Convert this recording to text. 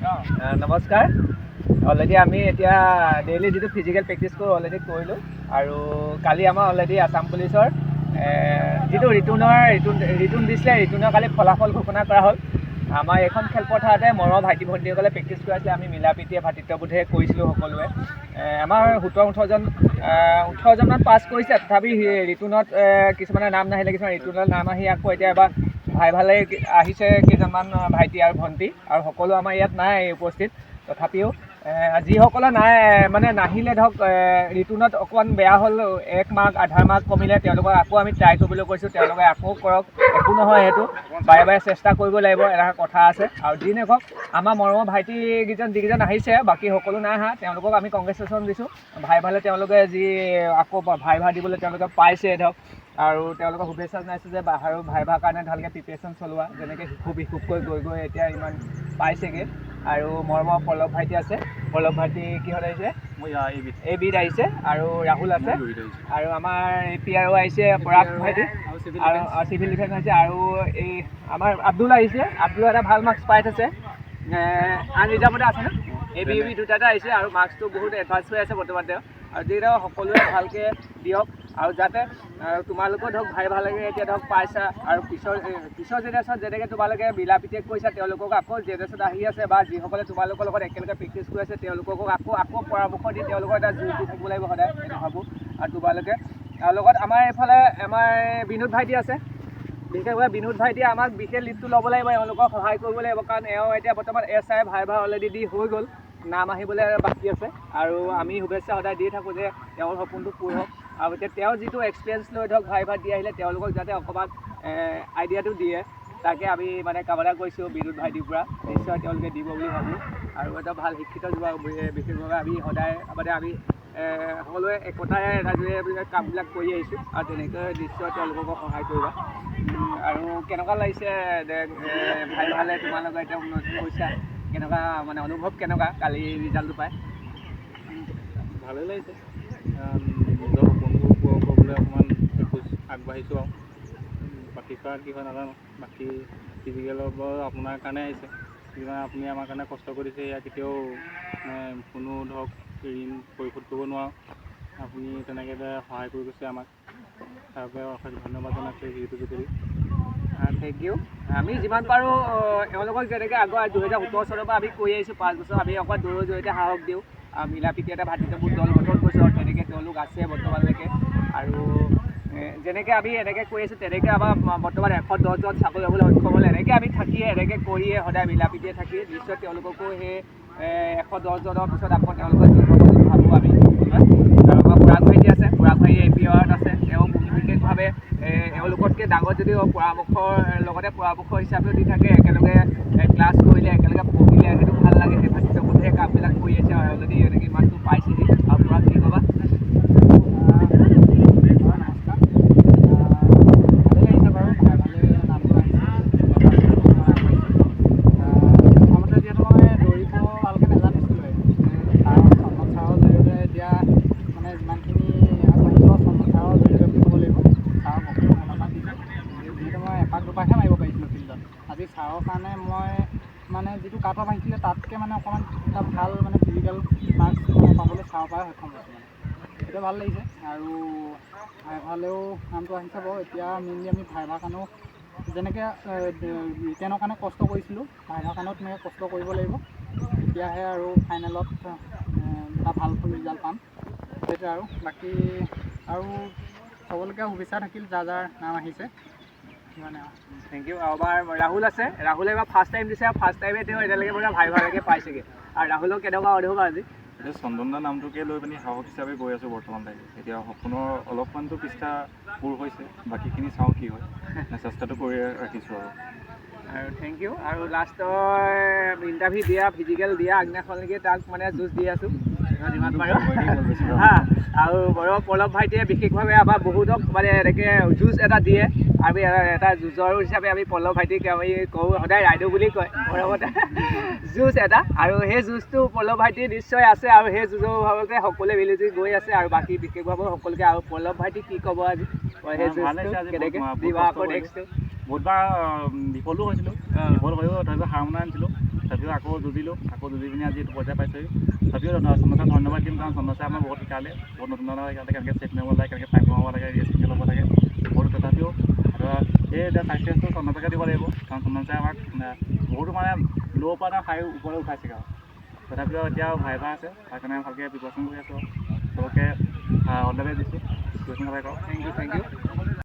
নমস্কাৰ। অলৰেডি আমি এতিয়া ডেইলি যিটো ফিজিকেল প্ৰেক্টিছ কৰোঁ অলৰেডি কৰিলোঁ আৰু কালি আমাৰ অলৰেডি আছাম পুলিচৰ যিটো ৰিটুন দিছিলে ৰিটুনৰ কালি ফলাফল ঘোষণা কৰা হ'ল। আমাৰ এইখন খেলপথাৰতে মৰমৰ ভাইটি ভণ্টিসকলে প্ৰেক্টিছ কৰাইছিলে। আমি মিলা প্ৰীতিয়ে ভাতৃত্ববোধে কৰিছিলোঁ সকলোৱে। আমাৰ 18জনমান পাছ কৰিছে, তথাপি ৰিটুনত কিছুমানৰ নাম নাহিলে, কিছুমান ৰিটুনৰ নাম আহি আকৌ এতিয়া এবাৰ ভালে আহিছে কেইজনমান ভাইটি আৰু ভণ্টি, আৰু সকলো আমাৰ ইয়াত নাই উপস্থিত। তথাপিও যিসকলে নাই মানে নাহিলে ধৰক ৰিটুনত অকণমান বেয়া হ'ল, 1 মাৰ্ক আধা মাৰ্ক কমিলে, তেওঁলোকক আকৌ আমি ট্ৰাই কৰিবলৈ কৈছোঁ। তেওঁলোকে আকৌ কৰক, একো নহয়, সেইটো বাৰে বাৰে চেষ্টা কৰিব লাগিব, এটা কথা আছে। আৰু যি নহওক আমাৰ মৰমৰ ভাইটিকেইজন যিকেইজন আহিছে, বাকী সকলো নাই অহা, তেওঁলোকক আমি কংগ্ৰেচুলেশ্যন দিছোঁ। ভাইভালে তেওঁলোকে যি আকৌ ভাইভা দিবলৈ তেওঁলোকে পাইছে ধৰক, আৰু তেওঁলোকক শুভেচ্ছা জনাইছোঁ যে আৰু ভাইভাৰ কাৰণে ভালকৈ প্ৰিপেৰেশ্যন চলোৱা, যেনেকৈ শিশুকৈ গৈ এতিয়া ইমান পাইছেগৈ। আৰু মৰমৰ পল্লৱ ভাইটি আছে, পল্লৱ ভাইটি কিহত আহিছে? A-Bত আহিছে, আৰু ৰাহুল আছে, আৰু আমাৰ APRO আহিছে পৰাগ ভাইটি, আৰু চিভিল ডিফেন্স আহিছে, আৰু এই আমাৰ আব্দুল আহিছে। আব্দুল এটা ভাল মাৰ্কছ পাই থৈছে, আনৰিজাৰ্ভতে আছেনে? A-B দুটাতে আহিছে, আৰু মাৰ্কছটো বহুত এডভান্স হৈ আছে বৰ্তমান তেওঁ। আৰু যিকেইটা সকলোৱে ভালকৈ দিয়ক, আৰু যাতে তোমালোকেও ধৰক ভাল লাগে এতিয়া ধৰক পাইছা, আৰু পিছৰ জেনেৰেশ্যন যেনেকৈ তোমালোকে মিলা প্ৰীতিৰে কৰিছা, তেওঁলোকক আকৌ জেনেৰেশ্যন আহি আছে বা যিসকলে তোমালোকৰ লগত একেলগে প্ৰেক্টিছ কৰি আছে, তেওঁলোকক আকৌ পৰামৰ্শ দি তেওঁলোকৰ এটা জোৰ দি থাকিব লাগিব সদায়, সেইটো ভাবোঁ। আৰু তোমালোকে লগত আমাৰ এইফালে আমাৰ বিনোদ ভাইটি আছে, বিশেষভাৱে বিনোদ ভাইটিয়ে আমাক বিশেষ লিডটো ল'ব লাগিব, এওঁলোকক সহায় কৰিব লাগিব, কাৰণ এওঁ এতিয়া বৰ্তমান SI ভাইভা অলৰেডি দি হৈ গ'ল, নাম আহিবলৈ বাকী আছে। আৰু আমি শুভেচ্ছা সদায় দি থাকোঁ যে তেওঁৰ সপোনটো পূৰ হওক, আৰু এতিয়া তেওঁ যিটো এক্সপিৰিয়েঞ্চ লৈ ধৰক ভাইভা দি আহিলে, তেওঁলোকক যাতে অকণমান আইডিয়াটো দিয়ে, তাকে আমি মানে কামনা কৰিছোঁ বিনোদ ভাইটিৰ পৰা। নিশ্চয় তেওঁলোকে দিব বুলি ভাবোঁ, আৰু এটা ভাল শিক্ষিত যুৱক, বিশেষভাৱে আমি সদায় মানে আমি সকলোৱে একতাৰে ৰাজুৱে কামবিলাক কৰি আহিছোঁ, আৰু তেনেকৈ নিশ্চয় তেওঁলোককো সহায় কৰিবা। আৰু কেনেকুৱা লাগিছে ভাইভালে তোমালোকৰ এতিয়া উন্নতি কৰিছা, কেনেকুৱা মানে অনুভৱ কেনেকুৱা কালি ৰিজাল্টটো পাই? ভালেই লাগিছে, নিজৰ সপোনবোৰ পূৰণ কৰিবলৈ অকণমান এখোজ আগবাঢ়িছোঁ। আৰু বাকী কৰা কি হয় নাজানো, বাকী ফিজিকেলৰ বাৰু আপোনাৰ কাৰণে আহিছে, যিমান আপুনি আমাৰ কাৰণে কষ্ট কৰিছে, সেয়া কেতিয়াও কোনো ধৰক ঋণ পৰিশোধ কৰিব নোৱাৰোঁ। আপুনি তেনেকৈ সহায় কৰি গৈছে আমাক, তাৰ বাবে অশেষ ধন্যবাদ জনাইছোঁ যিহেতু যোগেদি। Thank you. আমি যিমান পাৰোঁ এওঁলোকক যেনেকৈ আগৰ 2017 চনৰ পৰা আমি কৰি আহিছোঁ, 5 বছৰ আমি অকণমান দৌৰৰ জৰিয়তে সাহস দিওঁ, মিলা প্ৰীতি এটা ভাতৃত্ববোধ দল গঠন কৰিছোঁ, আৰু তেনেকৈ তেওঁলোক আছে বৰ্তমানলৈকে। আৰু যেনেকৈ আমি এনেকৈ কৰি আছোঁ, তেনেকৈ আমাৰ বৰ্তমান 110জন চাকৰি পাবলৈ সক্ষম হ'লে, এনেকৈ আমি থাকিয়ে এনেকৈ কৰিয়ে সদায় মিলা প্ৰীতিয়ে থাকি নিশ্চয় তেওঁলোককো সেই 110জনৰ পিছত আকৌ তেওঁলোকৰ যি ভাবোঁ আমি। আৰু আমাৰ পৰাগ ভাইটি আছে, পৰাগ ভাইটি APRত আছে, তেওঁ বিশেষভাৱে এওঁলোকতকৈ ডাঙৰ যদিও পৰামৰ্শৰ লগতে পৰামৰ্শ হিচাপেও দি থাকে, একেলগে ক্লাছ কৰিলে, একেলগে পঢ়িলে, সেইটো ভাল লাগে। সেই ভাতৃত্ববোধে কামবিলাক কৰি আছে, আৰু অলৰেডি এনেকৈ ইমানটো পাইছেহি। আৰু পৰাগ কি ক'বা? আজি ছাৰৰ কাৰণে মই মানে যিটো কাট অফ আহিছিলে তাতকৈ মানে অকণমান এটা ভাল মানে ফিজিকেল মাৰ্কছ পাবলৈ ছাৰৰ পৰাই সক্ষম হৈছোঁ, মানে সেইটো ভাল লাগিছে। আৰু ভাইভালেও নামটো আহিছে বাৰু। এতিয়া মেইনলি আমি ভাইভাৰ কাৰণেও যেনেকৈ ৰিটেনৰ কাৰণে কষ্ট কৰিছিলোঁ, ভাইভাৰ কাৰণেও তেনেকৈ কষ্ট কৰিব লাগিব, তেতিয়াহে আৰু ফাইনেলত এটা ভাল ৰিজাল্ট পাম, সেইটোৱে। আৰু বাকী আৰু চবলৈকে শুভেচ্ছা থাকিল যাৰ নাম আহিছে, মানে থেংক ইউ। আৰু আমাৰ ৰাহুল আছে, ৰাহুলে এবাৰ ফাৰ্ষ্ট টাইম দিছে, আৰু ফাৰ্ষ্ট টাইমে তেওঁ এতিয়ালৈকে মানে ভাইভালৈকে পাইছেগৈ। আৰু ৰাহুলক কেনেকুৱা অনুভৱ আজি? এতিয়া চন্দন দা নামটোকে লৈ পিনি সাহস হিচাপে গৈ আছোঁ বৰ্তমানলৈকে। এতিয়া সপোনৰ অলপমানটো পৃষ্ঠা পূৰ হৈছে, বাকীখিনি চাওঁ কি হয়, চেষ্টাটো কৰি ৰাখিছোঁ আৰু থেংক ইউ। আৰু লাষ্টৰ ইণ্টাৰভিউ দিয়া, ফিজিকেল দিয়া আগদিনাখনলৈকে তাক মানে যুঁজ দি আছোঁ যিমান পাৰোঁ। আৰু পল্লৱ ভাইটিয়ে বিশেষভাৱে আমাৰ বহুতক মানে এনেকৈ যুঁজ এটা দিয়ে, আমি এটা যুঁজৰ হিচাপে আমি পল্লৱ ভাইটিক আমি কওঁ, সদায় ৰাইডো বুলি কয় মৰমতে, যুঁজ এটা। আৰু সেই যুঁজটো পল্লৱ ভাইটি নিশ্চয় আছে, আৰু সেই যুঁজৰ ভাৱতে সকলোৱে মিলিজুলি গৈ আছে। আৰু বাকী বিশেষভাৱে সকলোকে, আৰু পল্লৱ ভাইটি কি ক'ব আজি সেই যুঁজটো কেনেকৈ দিবা আকৌ নেক্সটটো? বহুতবাৰ বিফলো হৈছিলোঁ, বিফল হৈও তথাপিও হাৰ মনা আনিছিলোঁ। তথাপিও আকৌ যুঁজি পিনি আজি এইটো পৰ্যায় পাইছোঁহি। তথাপিও চন্দচাক ধন্যবাদ দিম, কাৰণ চন্দচাই আমাক বহুত শিকালে, বহুত নতুন শিকালে, কেনেকৈ চেক মাৰিব লাগে, কেনেকৈ টাইম কমাব লাগে, ৰেষ্ট ল'ব লাগে বহুত। তথাপিও এই এতিয়া ছাকচেছটো চন্দচাকে দিব লাগিব, কাৰণ চন্দচাই আমাক বহুতো মানে ল'ৰ পৰা হাই ওপৰলৈ উঠাইছে আৰু। তথাপিও এতিয়া ভাইভা আছে, তাৰ কাৰণে ভালকৈ প্ৰিপাৰেশ্যন কৰি আছোঁ। চবকে অল দ্য বেষ্ট দিছোঁ। Thank U